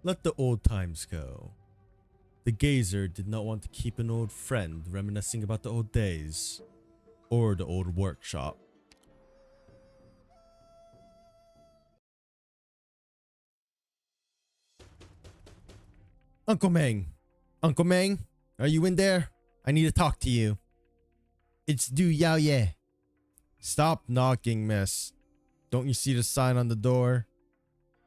Let the old times go. The gazer did not want to keep an old friend reminiscing about the old days or the old workshop. Uncle Meng! Uncle Meng, are you in there? I need to talk to you. It's Du Yao Ye. Stop knocking, miss. Don't you see the sign on the door?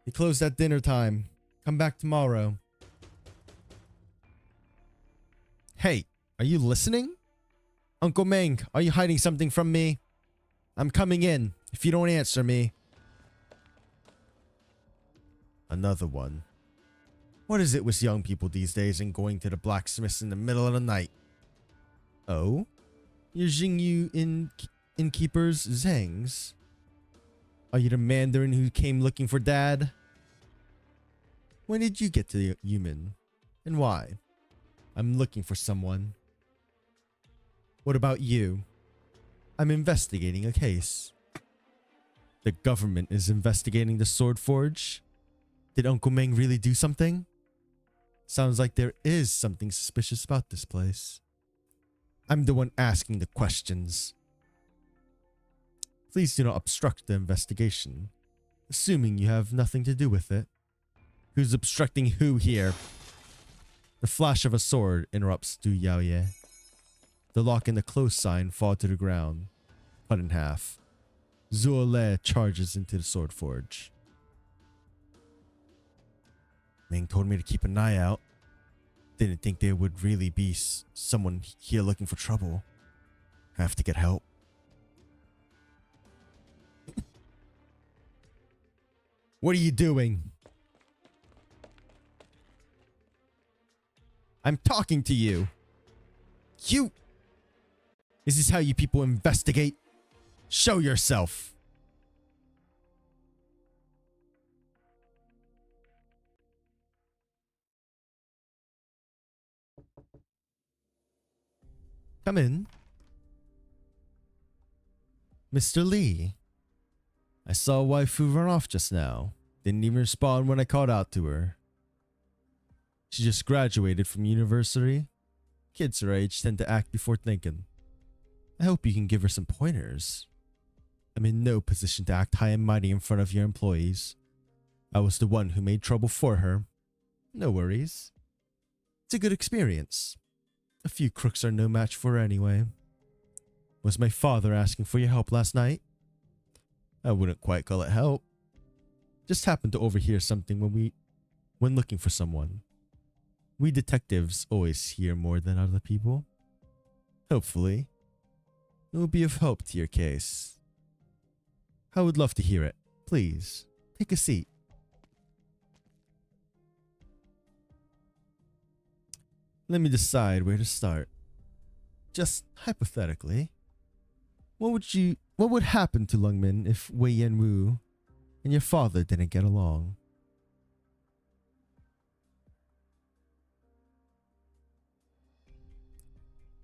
They closed at dinner time. Come back tomorrow. Hey, are you listening? Uncle Meng, are you hiding something from me? I'm coming in if you don't answer me. Another one. What is it with young people these days and going to the blacksmiths in the middle of the night? Oh? You're Jingyu innkeepers Zhang's? Are you the Mandarin who came looking for Dad? When did you get to Yumin? And why? I'm looking for someone. What about you? I'm investigating a case. The government is investigating the Sword Forge? Did Uncle Meng really do something? Sounds like there is something suspicious about this place. I'm the one asking the questions. Please do not obstruct the investigation, assuming you have nothing to do with it. Who's obstructing who here? The flash of a sword interrupts Du Yaoye. The lock and the close sign fall to the ground, cut in half. Zuo Le charges into the sword forge. Meng told me to keep an eye out. Didn't think there would really be someone here looking for trouble. Have to get help. What are you doing? I'm talking to you. You! Is this how you people investigate? Show yourself. Come in. Mr. Lee. I saw waifu run off just now. Didn't even respond when I called out to her. She just graduated from university. Kids her age tend to act before thinking. I hope you can give her some pointers. I'm in no position to act high and mighty in front of your employees. I was the one who made trouble for her. No worries. It's a good experience. A few crooks are no match for her anyway. Was my father asking for your help last night? I wouldn't quite call it help. Just happened to overhear something when looking for someone. We detectives always hear more than other people. Hopefully, it will be of help to your case. I would love to hear it. Please, take a seat. Let me decide where to start. Just hypothetically, what would happen to Lungmin if Wei Yanwu and your father didn't get along?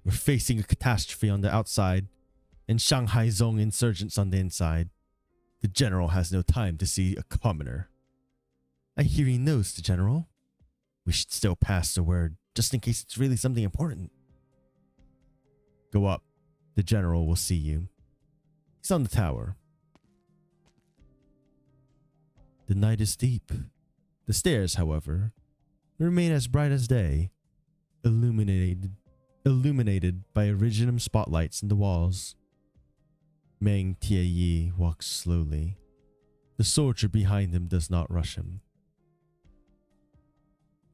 We're facing a catastrophe on the outside and Shanghai Zong insurgents on the inside. The general has no time to see a commoner. I hear he knows the general. We should still pass the word, just in case it's really something important. Go up. The general will see you. He's on the tower. The night is deep. The stairs, however, remain as bright as day, illuminated by iridium spotlights in the walls. Meng Tieyi walks slowly. The soldier behind him does not rush him.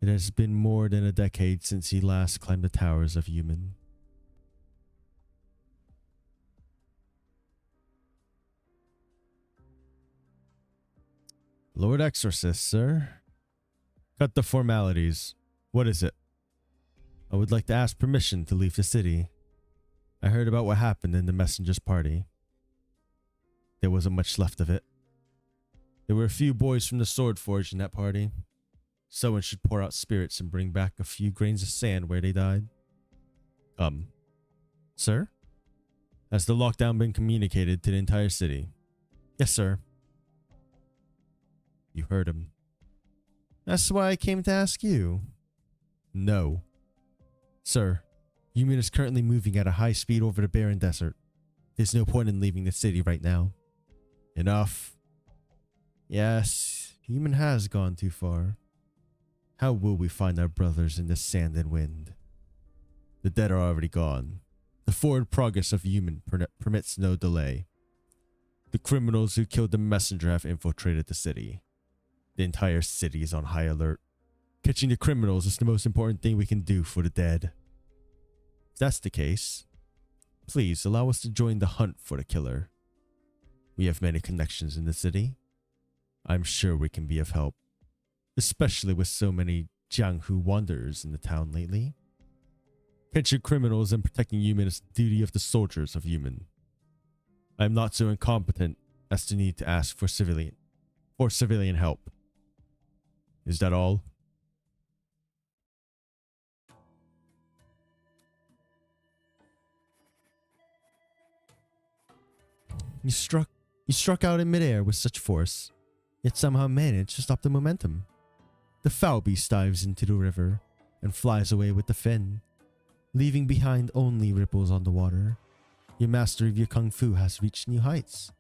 It has been more than a decade since he last climbed the towers of Yumin. Lord Exorcist, sir. Cut the formalities. What is it? I would like to ask permission to leave the city. I heard about what happened in the messenger's party. There wasn't much left of it. There were a few boys from the Sword Forge in that party. Someone should pour out spirits and bring back a few grains of sand where they died. Sir? Has the lockdown been communicated to the entire city? Yes, sir. You heard him. That's why I came to ask you. No. Sir, Yumin is currently moving at a high speed over the barren desert. There's no point in leaving the city right now. Enough. Yes, Yumin has gone too far. How will we find our brothers in the sand and wind? The dead are already gone. The forward progress of Yumin permits no delay. The criminals who killed the messenger have infiltrated the city. The entire city is on high alert. Catching the criminals is the most important thing we can do for the dead. If that's the case, please allow us to join the hunt for the killer. We have many connections in the city. I'm sure we can be of help, especially with so many Jianghu wanderers in the town lately. Catching criminals and protecting Yumin is the duty of the soldiers of Yumin. I am not so incompetent as to need to ask for civilian help. Is that all? You struck out in midair with such force, yet somehow managed to stop the momentum. The foul beast dives into the river and flies away with the fin, leaving behind only ripples on the water. Your mastery of your kung fu has reached new heights.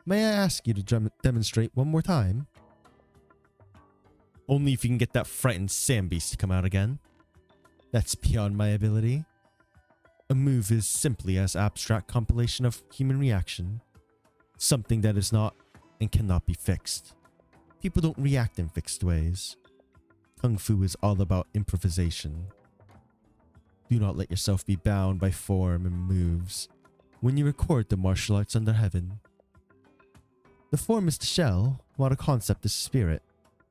May I ask you to demonstrate one more time? Only if you can get that frightened sand beast to come out again. That's beyond my ability. A move is simply an abstract compilation of human reaction. Something that is not and cannot be fixed. People don't react in fixed ways. Kung Fu is all about improvisation. Do not let yourself be bound by form and moves when you record the martial arts under heaven. The form is the shell, while the concept is spirit.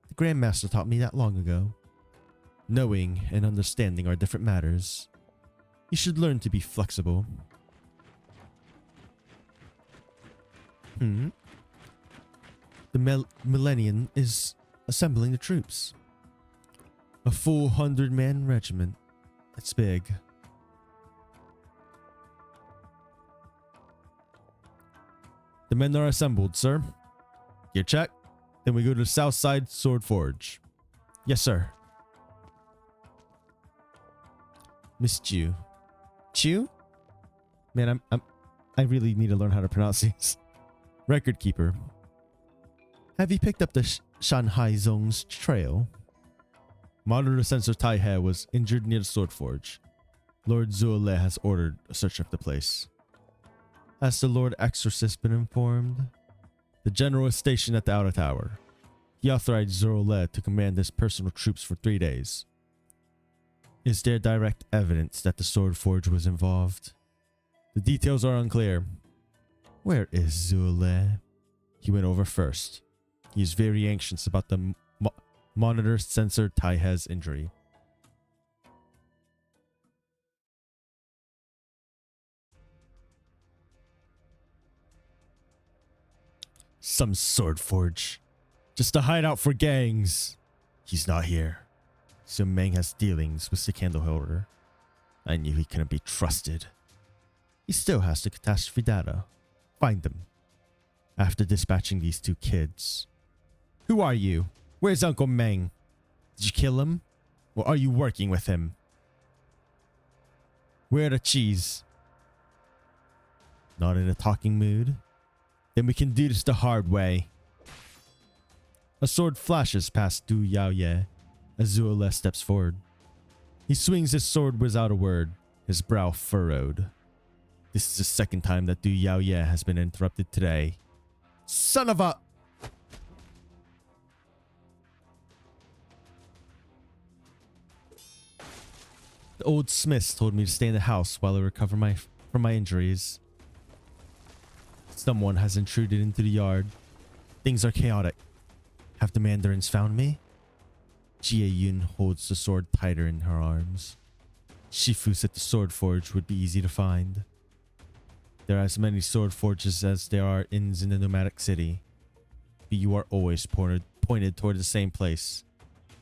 The Grandmaster taught me that long ago. Knowing and understanding are different matters. You should learn to be flexible. The Millennium is assembling the troops. A full 100-man regiment. That's big. The men are assembled, sir. Gear check. Then we go to the south side sword forge. Yes, sir. Miss Chu. Chu? Man, I really need to learn how to pronounce these. Record keeper. Have you picked up the Shanghai Zong's trail? Monitor sensor Tai He was injured near the sword forge. Lord Zuole has ordered a search of the place. Has the Lord Exorcist been informed? The general is stationed at the outer tower. He authorized Zuole to command his personal troops for 3 days. Is there direct evidence that the sword forge was involved? The details are unclear. Where is Zuole? He went over first. He is very anxious about the monitor sensor Tai He's injury. Some sword forge. Just a hideout for gangs. He's not here. So Meng has dealings with the candle holder. I knew he couldn't be trusted. He still has the catastrophe data. Find them. After dispatching these 2 kids. Who are you? Where's Uncle Meng? Did you kill him? Or are you working with him? Where the cheese? Not in a talking mood? Then we can do this the hard way. A sword flashes past Du Yaoye as Zuole steps forward. He swings his sword without a word, his brow furrowed. This is the second time that Du Yaoye has been interrupted today. Son of a... The old smiths told me to stay in the house while I recover from my injuries. Someone has intruded into the yard. Things are chaotic. Have the mandarins found me? Jie Yun holds the sword tighter in her arms. Shifu said the sword forge would be easy to find. There are as many sword forges as there are inns in the nomadic city. But you are always pointed toward the same place.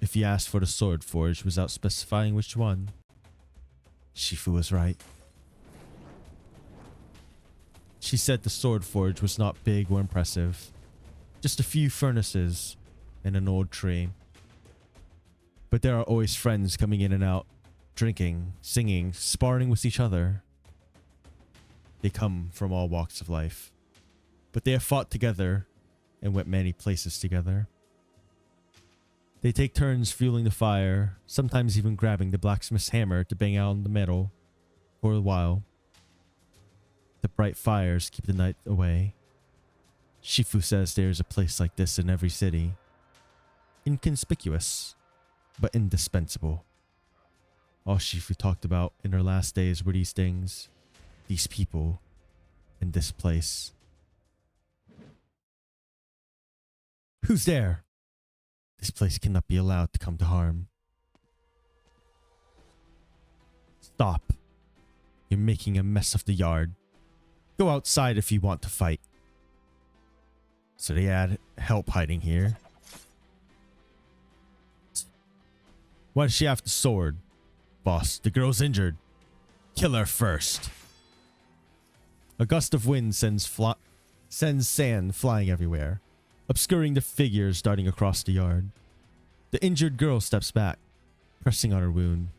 If you ask for the sword forge without specifying which one. Shifu was right. She said the sword forge was not big or impressive. Just a few furnaces and an old tree. But there are always friends coming in and out, drinking, singing, sparring with each other. They come from all walks of life, but they have fought together and went many places together. They take turns fueling the fire, sometimes even grabbing the blacksmith's hammer to bang out the metal for a while. The bright fires keep the night away. Shifu says there is a place like this in every city. Inconspicuous, but indispensable. All Shifu talked about in her last days were these things, these people, and this place. Who's there? This place cannot be allowed to come to harm. Stop. You're making a mess of the yard. Go outside if you want to fight. So they had help hiding here. Why does she have the sword? Boss, the girl's injured. Kill her first. A gust of wind sends sand flying everywhere, obscuring the figures darting across the yard. The injured girl steps back, pressing on her wound,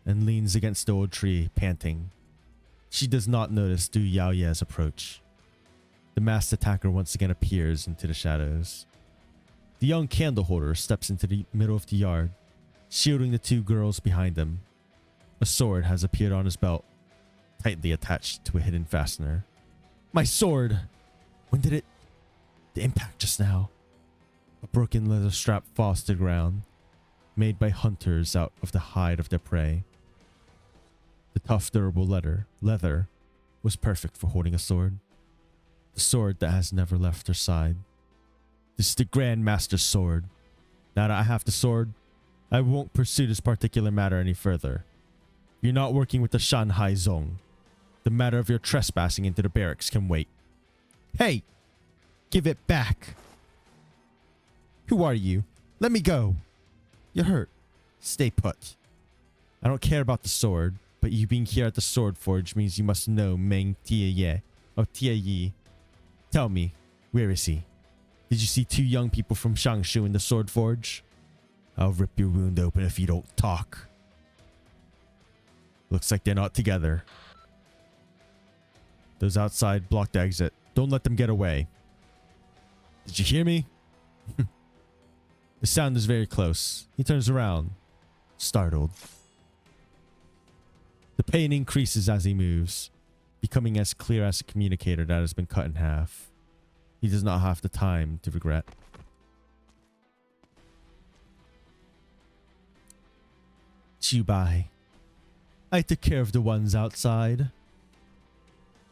and leans against the old tree, panting. She does not notice Du Yaoye's approach. The masked attacker once again appears into the shadows. The young candle holder steps into the middle of the yard, shielding the two girls behind him. A sword has appeared on his belt, tightly attached to a hidden fastener. My sword! When did it... The impact just now. A broken leather strap falls to the ground, made by hunters out of the hide of their prey. The tough, durable leather was perfect for holding a sword. The sword that has never left her side. This is the Grand Master's sword. Now that I have the sword, I won't pursue this particular matter any further. You're not working with the Shanhai Zong. The matter of your trespassing into the barracks can wait. Hey! Give it back! Who are you? Let me go! You're hurt. Stay put. I don't care about the sword, but you being here at the Sword Forge means you must know Meng Tie Yi. Tell me, where is he? Did you see two young people from Shangshu in the Sword Forge? I'll rip your wound open if you don't talk. Looks like they're not together. Those outside block the exit. Don't let them get away. Did you hear me? The sound is very close. He turns around, startled. The pain increases as he moves, becoming as clear as a communicator that has been cut in half. He does not have the time to regret. Chubai. I took care of the ones outside.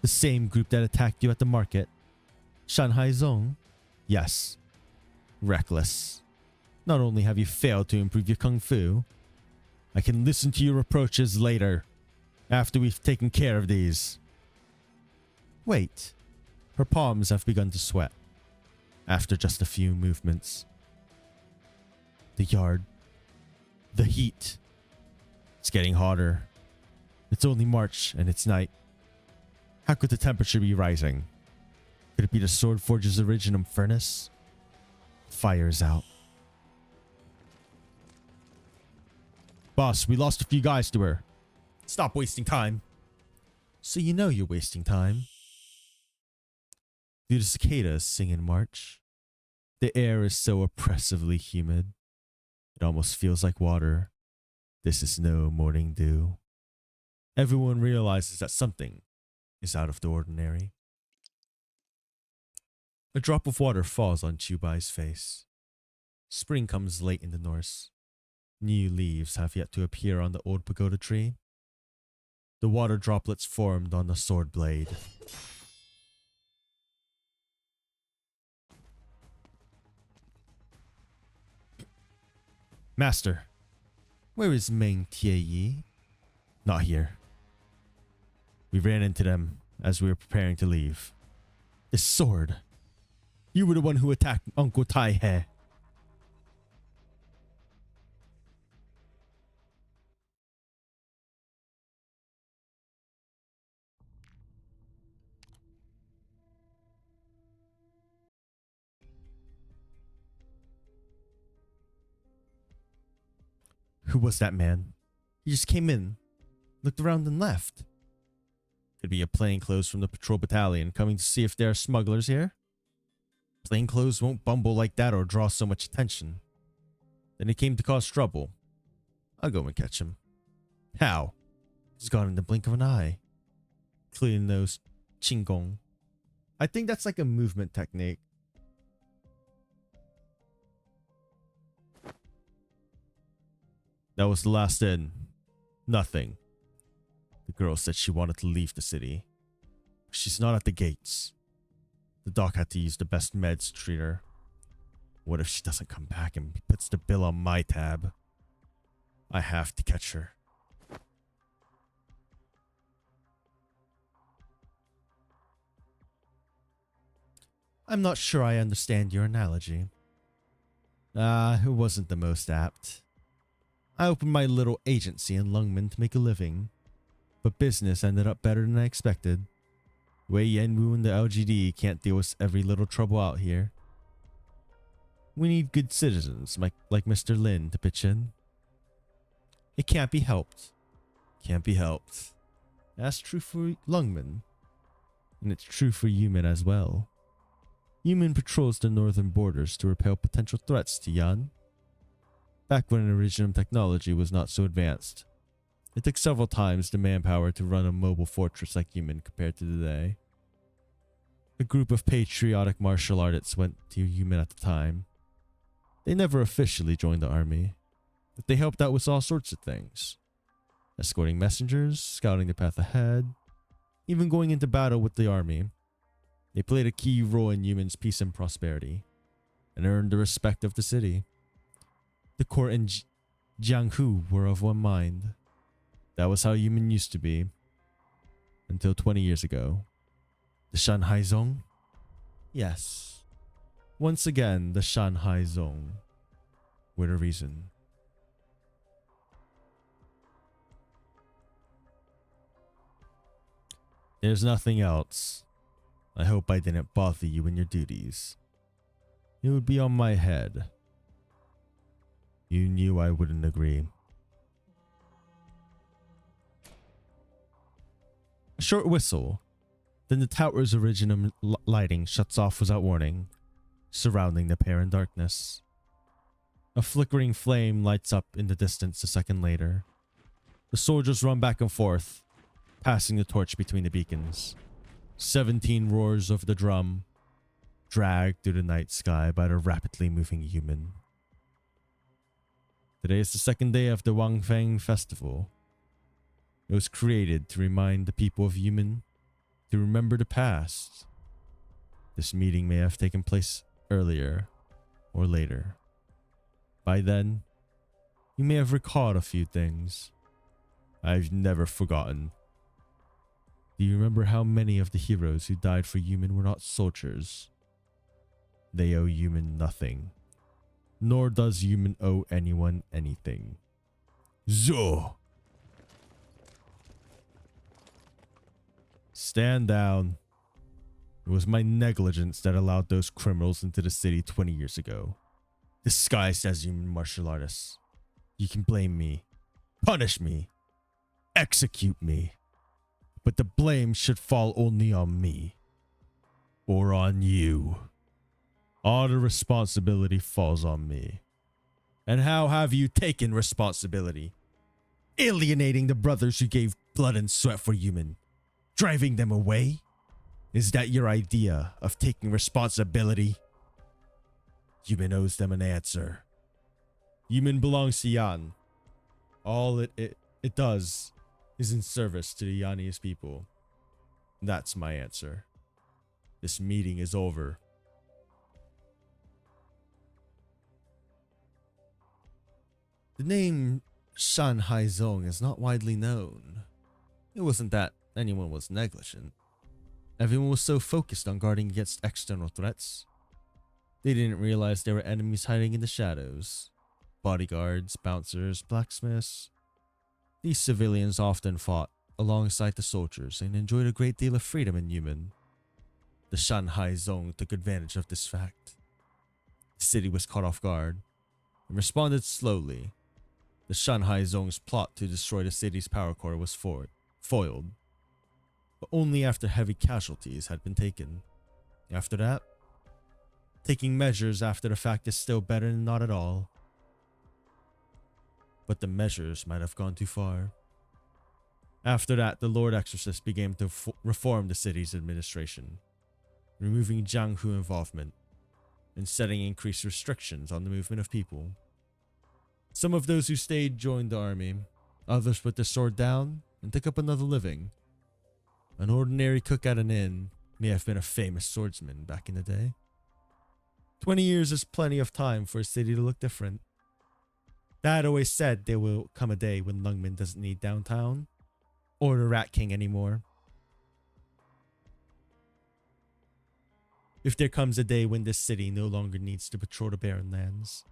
The same group that attacked you at the market. Shanhai Zong? Yes. Reckless. Not only have you failed to improve your kung fu, I can listen to your reproaches later, after we've taken care of these. Wait. Her palms have begun to sweat, after just a few movements. The yard. The heat. It's getting hotter. It's only March and it's night. How could the temperature be rising? Could it be the Sword Forge's original furnace? Fire is out. Boss, we lost a few guys to her. Stop wasting time. So you know you're wasting time. Do the cicadas sing in March? The air is so oppressively humid. It almost feels like water. This is no morning dew. Everyone realizes that something is out of the ordinary. A drop of water falls on Chubai's face. Spring comes late in the north. New leaves have yet to appear on the old pagoda tree. The water droplets formed on the sword blade. Master, where is Meng Tie? Not here. We ran into them as we were preparing to leave. This sword. You were the one who attacked Uncle Tai He. Who was that man? He just came in, looked around and left. Could be a plainclothes from the patrol battalion coming to see if there are smugglers here. Plainclothes won't bumble like that or draw so much attention. Then he came to cause trouble. I'll go and catch him. How? He's gone in the blink of an eye. Clean those qinggong. I think that's like a movement technique. That was the last in. Nothing. The girl said she wanted to leave the city. She's not at the gates. The doc had to use the best meds to treat her. What if she doesn't come back and puts the bill on my tab? I have to catch her. I'm not sure I understand your analogy. It wasn't the most apt. I opened my little agency in Lungmen to make a living, but business ended up better than I expected. Wei Yanwu and the LGD can't deal with every little trouble out here. We need good citizens like Mr. Lin to pitch in. It can't be helped. Can't be helped. That's true for Lungmen. And it's true for Yumin as well. Yumin patrols the northern borders to repel potential threats to Yan. Back when original technology was not so advanced, it took several times the manpower to run a mobile fortress like Yumin compared to today. A group of patriotic martial artists went to Yumin at the time. They never officially joined the army, but they helped out with all sorts of things. Escorting messengers, scouting the path ahead, even going into battle with the army. They played a key role in Yumin's peace and prosperity, and earned the respect of the city. The court and Jianghu were of one mind. That was how Yumin used to be. Until 20 years ago. The Shanhai Zong? Yes. Once again, the Shanhai Zong were the reason. There's nothing else. I hope I didn't bother you in your duties. It would be on my head. You knew I wouldn't agree. A short whistle. Then the tower's original lighting shuts off without warning, surrounding the pair in darkness. A flickering flame lights up in the distance a second later. The soldiers run back and forth, passing the torch between the beacons. 17 roars of the drum, dragged through the night sky by the rapidly moving Yumin. Today is the second day of the Wangfeng Festival. It was created to remind the people of Yumin to remember the past. This meeting may have taken place earlier or later. By then, you may have recalled a few things. I've never forgotten. Do you remember how many of the heroes who died for Yumin were not soldiers? They owe Yumin nothing. Nor does Yumin owe anyone anything. Zo! Stand down. It was my negligence that allowed those criminals into the city 20 years ago. Disguised as human martial artists. You can blame me. Punish me. Execute me. But the blame should fall only on me. Or on you. All the responsibility falls on me. And how have you taken responsibility? Alienating the brothers who gave blood and sweat for Yumin. Driving them away? Is that your idea of taking responsibility? Yumin owes them an answer. Yumin belongs to Yan. All it does is in service to the Yanese people. That's my answer. This meeting is over. The name Shanhai Zong is not widely known. It wasn't that anyone was negligent. Everyone was so focused on guarding against external threats. They didn't realize there were enemies hiding in the shadows. Bodyguards, bouncers, blacksmiths. These civilians often fought alongside the soldiers and enjoyed a great deal of freedom in Yumin. The Shanhai Zong took advantage of this fact. The city was caught off guard and responded slowly. The Shanhai Zong's plot to destroy the city's power core was foiled, but only after heavy casualties had been taken. After that, taking measures after the fact is still better than not at all. But the measures might have gone too far. After that, the Lord Exorcist began to reform the city's administration, removing Jianghu involvement and setting increased restrictions on the movement of people. Some of those who stayed joined the army, others put the sword down and took up another living. An ordinary cook at an inn may have been a famous swordsman back in the day. 20 years is plenty of time for a city to look different. Dad always said there will come a day when Lungmen doesn't need downtown or the Rat King anymore. If there comes a day when this city no longer needs to patrol the barren lands,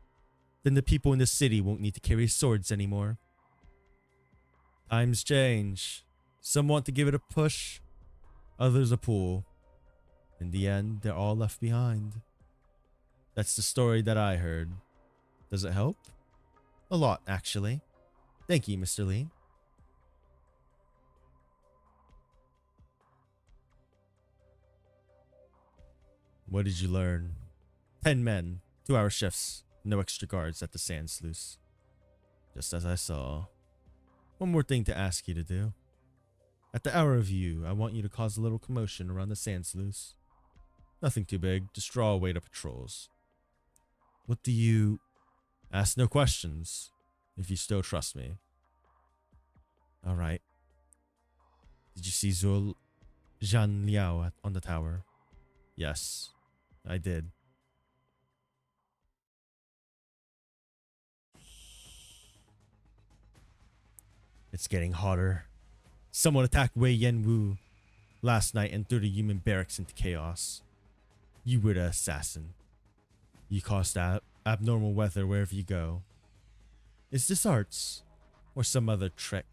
then the people in the city won't need to carry swords anymore. Times change. Some want to give it a push, others a pull. In the end, they're all left behind. That's the story that I heard. Does it help? A lot, actually. Thank you, Mr. Lee. What did you learn? 10 men, 2-hour shifts, no extra guards at the sand sluice. Just as I saw. One more thing to ask you to do. At the hour of view, I want you to cause a little commotion around the sand sluice. Nothing too big, just draw away the patrols. What do you... Ask no questions, if you still trust me. Alright. Did you see Zhou Zhan Liao on the tower? Yes, I did. It's getting hotter. Someone attacked Wei Yanwu last night and threw the human barracks into chaos. You were the assassin. You caused abnormal weather wherever you go. Is this arts or some other trick?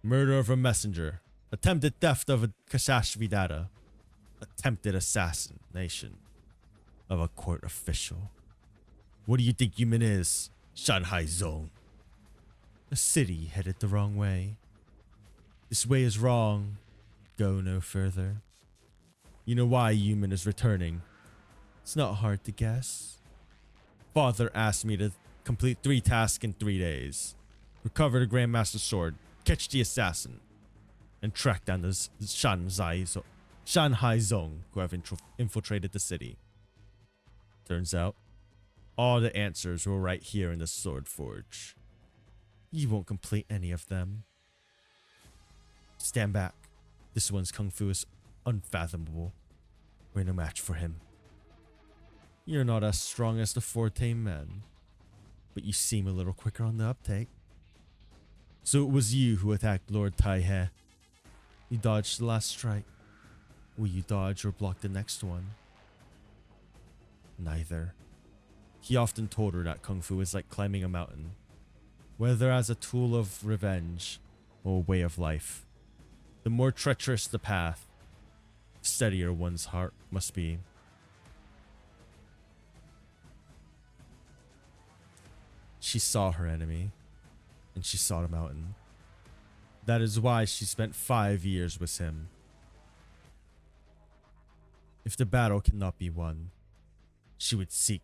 Murder of a messenger. Attempted theft of a Kasashvi data. Attempted assassination of a court official. What do you think human is, Shanhai Zone? A city headed the wrong way. This way is wrong. Go no further. You know why human is returning. It's not hard to guess. Father asked me to complete 3 tasks in 3 days. Recover the Grandmaster's sword, catch the assassin, and track down the Shanhai Zong who have infiltrated the city. Turns out, all the answers were right here in the Sword Forge. You won't complete any of them. Stand back. This one's kung fu is unfathomable. We're no match for him. You're not as strong as the 4 tame men, but you seem a little quicker on the uptake. So it was you who attacked Lord Tai-he. You dodged the last strike. Will you dodge or block the next one? Neither. He often told her that kung fu is like climbing a mountain, whether as a tool of revenge or a way of life. The more treacherous the path, the steadier one's heart must be. She saw her enemy, and she saw the mountain. That is why she spent 5 years with him. If the battle cannot be won, she would seek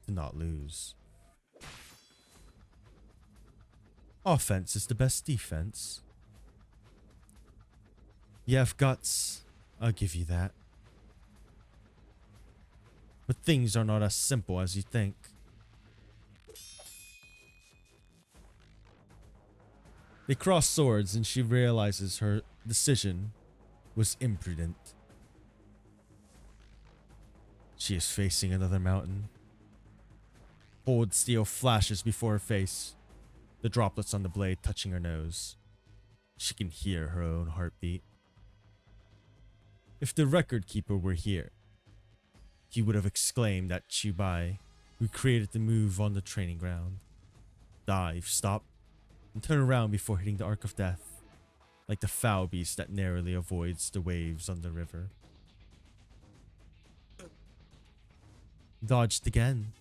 to not lose. Offense is the best defense. You have guts, I'll give you that. But things are not as simple as you think. They cross swords and she realizes her decision was imprudent. She is facing another mountain. Cold steel flashes before her face, the droplets on the blade touching her nose. She can hear her own heartbeat. If the record keeper were here, he would have exclaimed that Chubai recreated the move on the training ground. Dive, stop, and turn around before hitting the arc of death, like the foul beast that narrowly avoids the waves on the river. Dodged again.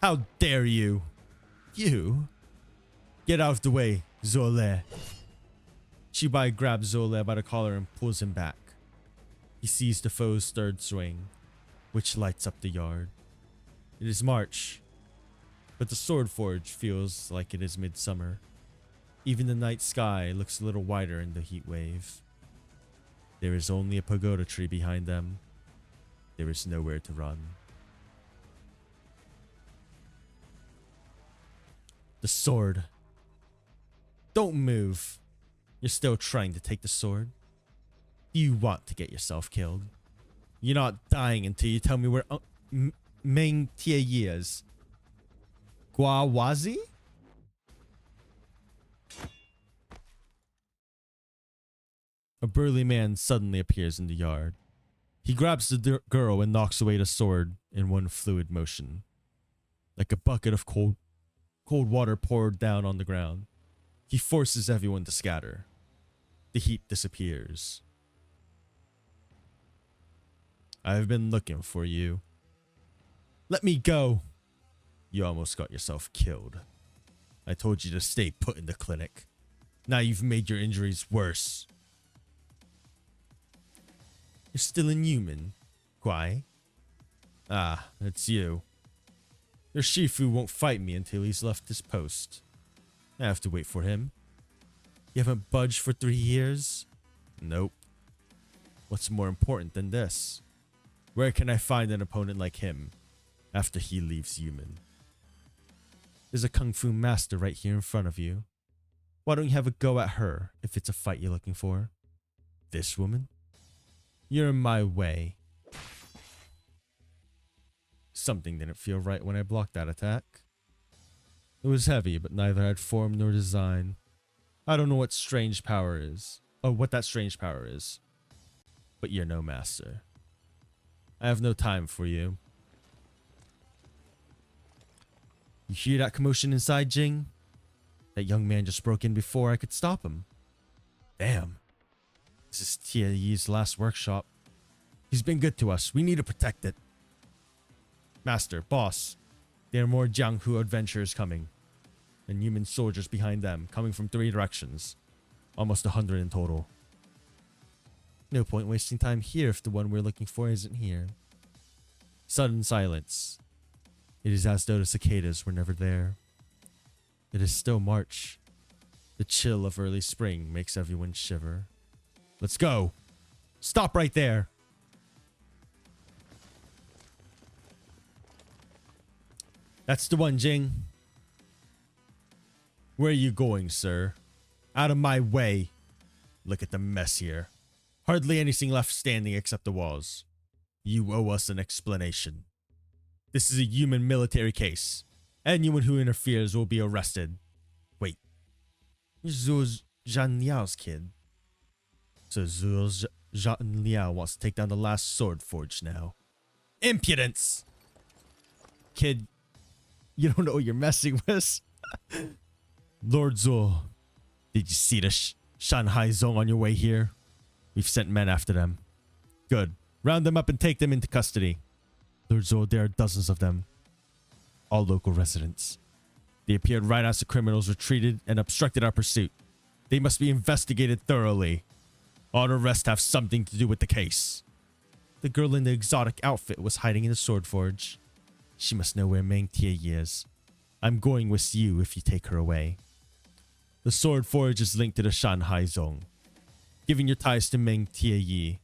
How dare you? You? Get out of the way, Zole. Chibai grabs Zole by the collar and pulls him back. He sees the foe's third swing, which lights up the yard. It is March, but the sword forge feels like it is midsummer. Even the night sky looks a little whiter in the heat wave. There is only a pagoda tree behind them. There is nowhere to run. The sword. Don't move. You're still trying to take the sword. You want to get yourself killed. You're not dying until you tell me where Meng Tie is. Guawazi? A burly man suddenly appears in the yard. He grabs the girl and knocks away the sword in one fluid motion. Like a bucket of cold water poured down on the ground. He forces everyone to scatter. The heat disappears. I've been looking for you. Let me go. You almost got yourself killed. I told you to stay put in the clinic. Now you've made your injuries worse. You're still inhuman, Kwai. Ah, it's you. Your Shifu won't fight me until he's left his post. I have to wait for him. You haven't budged for 3 years? Nope. What's more important than this? Where can I find an opponent like him after he leaves human? There's a kung fu master right here in front of you. Why don't you have a go at her if it's a fight you're looking for? This woman? You're in my way. Something didn't feel right when I blocked that attack. It was heavy, but neither had form nor design. I don't know what strange power is. Oh, what that strange power is. But you're no master. I have no time for you. You hear that commotion inside, Jing? That young man just broke in before I could stop him. Damn. This is Tia Yi's last workshop. He's been good to us. We need to protect it. Master, boss, there are more Jianghu adventurers coming. And human soldiers behind them, coming from 3 directions. Almost 100 in total. No point wasting time here if the one we're looking for isn't here. Sudden silence. It is as though the cicadas were never there. It is still March. The chill of early spring makes everyone shiver. Let's go. Stop right there. That's the one, Jing. Where are you going, sir? Out of my way. Look at the mess here. Hardly anything left standing except the walls. You owe us an explanation. This is a human military case. Anyone who interferes will be arrested. Wait. You're Zhuo Zhanliao's kid. So Zhuo Zhanliao wants to take down the last sword forge now. Impudence! Kid, you don't know what you're messing with. Lord Zhuo, did you see the Shanhai Zong on your way here? We've sent men after them. Good. Round them up and take them into custody. Lord Zhuo, there are dozens of them. All local residents. They appeared right as the criminals retreated and obstructed our pursuit. They must be investigated thoroughly. All the rest have something to do with the case. The girl in the exotic outfit was hiding in the sword forge. She must know where Meng Tie is. I'm going with you if you take her away. The sword forge is linked to the Shanhai Zong. Given your ties to Meng Tie,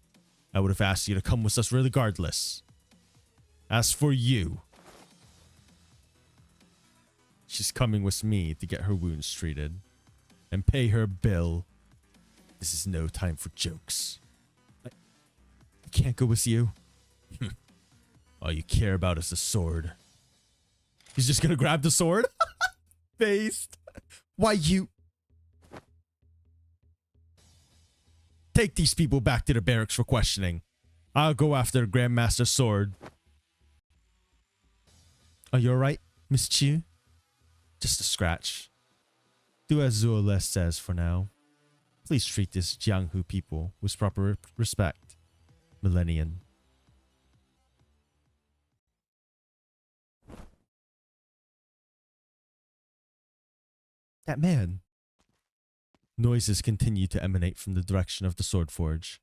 I would have asked you to come with us regardless. As for you, she's coming with me to get her wounds treated and pay her bill. This is no time for jokes. I can't go with you. All you care about is the sword. He's just gonna grab the sword? Based. Why you... Take these people back to the barracks for questioning. I'll go after the Grandmaster's sword. Are you alright, Miss Chu? Just a scratch. Do as Zuoles says for now. Please treat this Jianghu people with proper respect. Millennium. That man. Noises continue to emanate from the direction of the sword forge,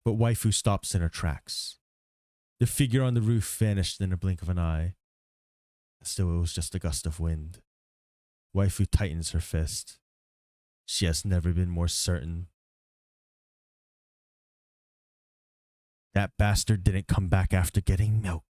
but waifu stops in her tracks. The figure on the roof vanished in a blink of an eye. Still, it was just a gust of wind. Waifu tightens her fist. She has never been more certain. That bastard didn't come back after getting milk.